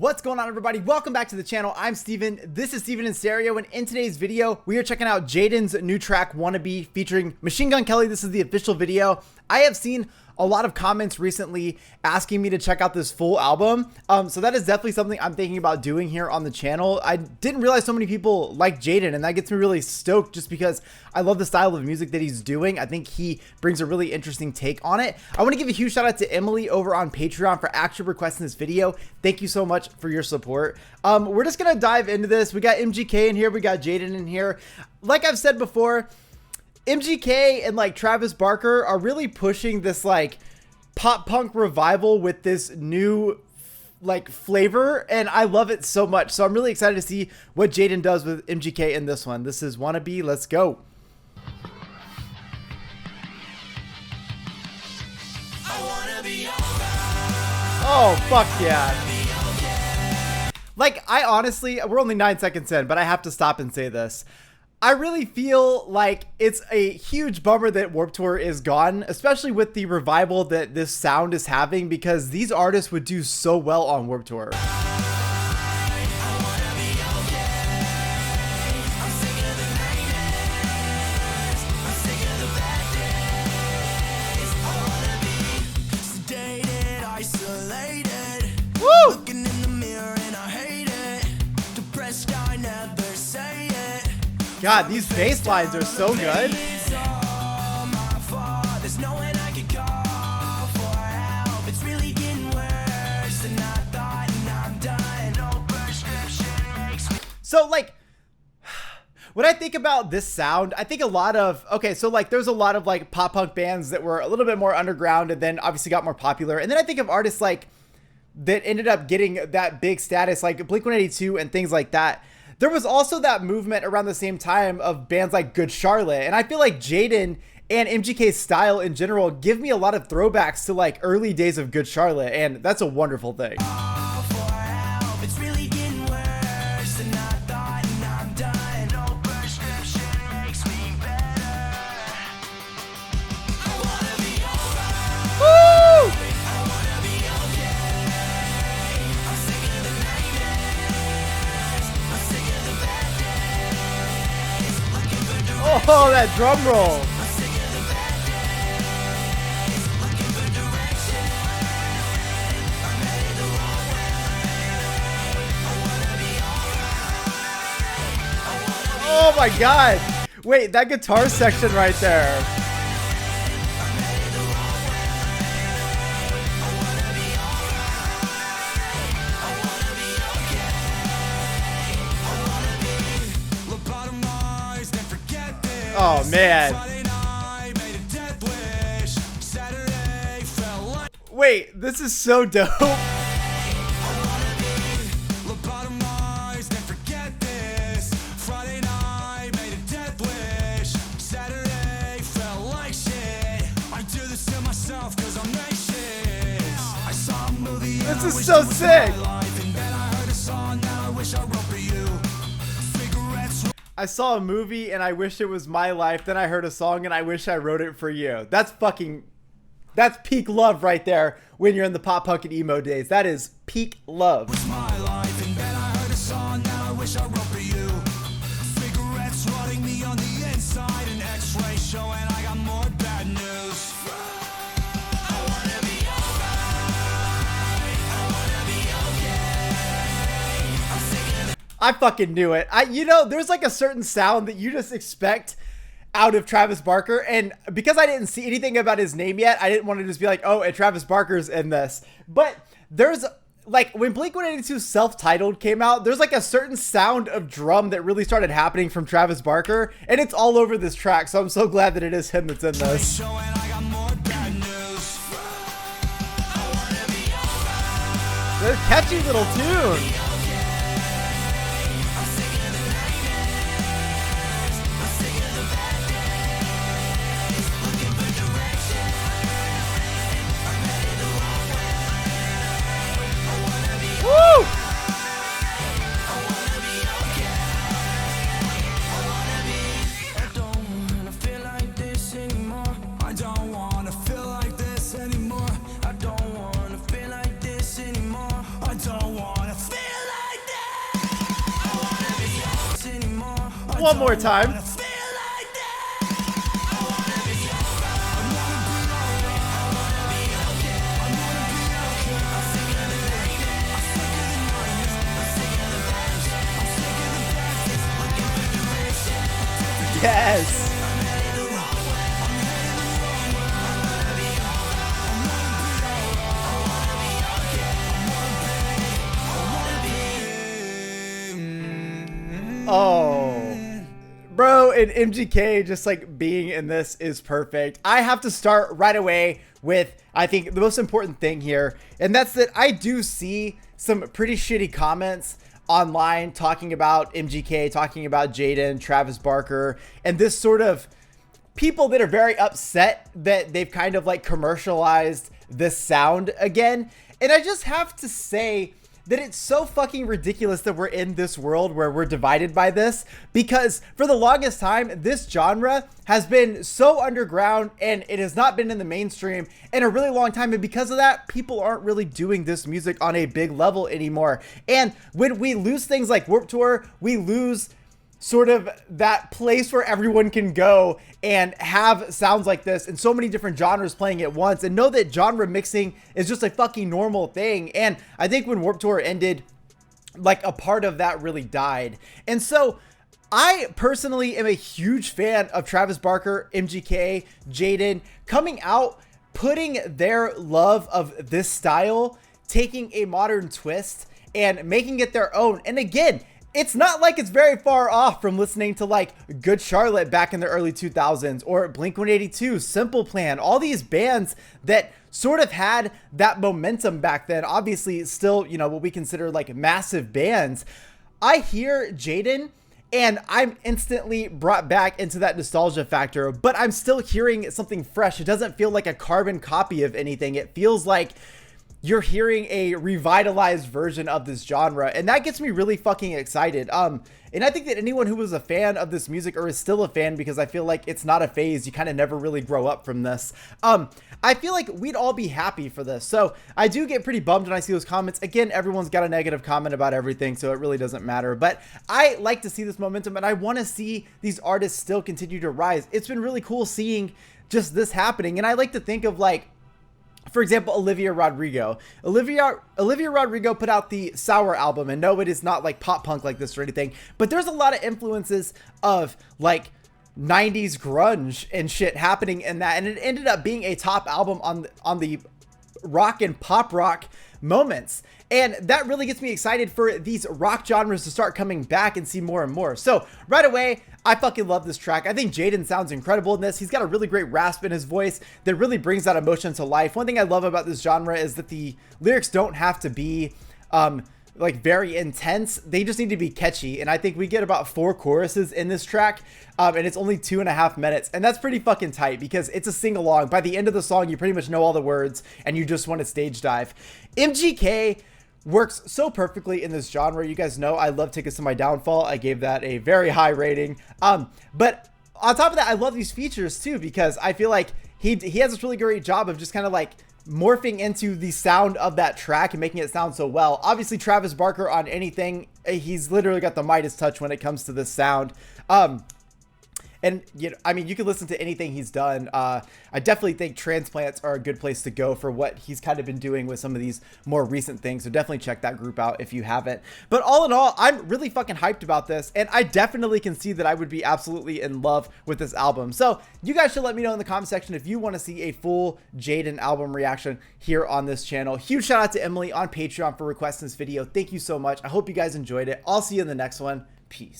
What's going on, everybody? Welcome back to the channel. I'm Steven. This is Steven in Stereo, and in today's video, we are checking out Jaden's new track, Wannabe, featuring Machine Gun Kelly. This is the official video. I have seen a lot of comments recently asking me to check out this full album. So that is definitely something I'm thinking about doing here on the channel. I didn't realize so many people like Jaden, and that gets me really stoked just because I love the style of music that he's doing. I think he brings a really interesting take on it. I want to give a huge shout out to Emily over on Patreon for actually requesting this video. Thank you so much for your support. We're just going to dive into this. We got MGK in here. We got Jaden in here. Like I've said before, MGK and like Travis Barker are really pushing this like pop punk revival with this new like flavor, and I love it so much. So I'm really excited to see what Jaden does with MGK in this one. This is Wannabe. Let's go. Oh, fuck yeah. Like, I honestly, we're only 9 seconds in, but I have to stop and say this. I really feel like it's a huge bummer that Warped Tour is gone, especially with the revival that this sound is having, because these artists would do so well on Warped Tour. Woo! God, these bass lines are so good. So like, when I think about this sound, I think a lot of, okay, so like there's a lot of like pop punk bands that were a little bit more underground and then obviously got more popular. And then I think of artists like that ended up getting that big status, like Blink-182 and things like that. There was also that movement around the same time of bands like Good Charlotte. And I feel like Jaden and MGK's style in general give me a lot of throwbacks to like early days of Good Charlotte. And that's a wonderful thing. Oh, that drum roll. Oh my God. Wait, that guitar section right there. Oh man. Wait, this is so dope. This is so sick. I saw a movie and I wish it was my life. Then I heard a song and I wish I wrote it for you. That's peak love right there when you're in the pop punk and emo days. That is peak love. It's my life, and then I heard a song that I wish I wrote for you. Cigarettes rotting me on the inside, an x-ray showing I got more bad news. I wanna be alright. I wanna be okay. I'm sick of it. I fucking knew it. You know, there's like a certain sound that you just expect out of Travis Barker, and because I didn't see anything about his name yet, I didn't want to just be like, oh, and Travis Barker's in this. But there's like, when Blink-182 self-titled came out, there's like a certain sound of drum that really started happening from Travis Barker, and it's all over this track, so I'm so glad that it is him that's in this. It's a catchy little tune. Woo! I don't wanna feel One more time. Yes. Oh, bro, and MGK just like being in this is perfect. I have to start right away with, I think, the most important thing here, and that's that I do see some pretty shitty comments online talking about MGK, talking about Jaden, Travis Barker, and this sort of people that are very upset that they've kind of like commercialized this sound again. And I just have to say that it's so fucking ridiculous that we're in this world where we're divided by this, because for the longest time, this genre has been so underground and it has not been in the mainstream in a really long time. And because of that, people aren't really doing this music on a big level anymore. And when we lose things like Warped Tour, we lose sort of that place where everyone can go and have sounds like this and so many different genres playing at once, and know that genre mixing is just a fucking normal thing. And I think when Warped Tour ended, like a part of that really died. And so I personally am a huge fan of Travis Barker, MGK, Jaden coming out, putting their love of this style, taking a modern twist and making it their own. And again, it's not like it's very far off from listening to like Good Charlotte back in the early 2000s, or Blink-182, Simple Plan, all these bands that sort of had that momentum back then. Obviously still, you know, what we consider like massive bands. I hear Jaden and I'm instantly brought back into that nostalgia factor, but I'm still hearing something fresh. It doesn't feel like a carbon copy of anything. It feels like you're hearing a revitalized version of this genre, and that gets me really fucking excited. And I think that anyone who was a fan of this music, or is still a fan, because I feel like it's not a phase, you kind of never really grow up from this, I feel like we'd all be happy for this. So I do get pretty bummed when I see those comments. Again, everyone's got a negative comment about everything, so it really doesn't matter. But I like to see this momentum, and I want to see these artists still continue to rise. It's been really cool seeing just this happening, and I like to think of, like, for example, Olivia Rodrigo. Olivia Rodrigo put out the Sour album, and no, it is not like pop punk like this or anything, but there's a lot of influences of like 90s grunge and shit happening in that, and it ended up being a top album on the rock and pop rock moments. And that really gets me excited for these rock genres to start coming back and see more and more. So right away, I fucking love this track. I think Jaden sounds incredible in this. He's got a really great rasp in his voice that really brings that emotion to life. One thing I love about this genre is that the lyrics don't have to be like very intense. They just need to be catchy. And I think we get about 4 choruses in this track, and it's only 2.5 minutes. And that's pretty fucking tight because it's a sing along. By the end of the song, you pretty much know all the words and you just want to stage dive. MGK works so perfectly in this genre. You guys know I love Tickets to My Downfall. I gave that a very high rating. But on top of that, I love these features too, because I feel like he has this really great job of just kind of like morphing into the sound of that track and making it sound so well. Obviously, Travis Barker on anything, he's literally got the Midas touch when it comes to this sound. And, you know, I mean, you can listen to anything he's done. I definitely think Transplants are a good place to go for what he's kind of been doing with some of these more recent things. So definitely check that group out if you haven't. But all in all, I'm really fucking hyped about this. And I definitely can see that I would be absolutely in love with this album. So you guys should let me know in the comment section if you want to see a full Jaden album reaction here on this channel. Huge shout out to Emily on Patreon for requesting this video. Thank you so much. I hope you guys enjoyed it. I'll see you in the next one. Peace.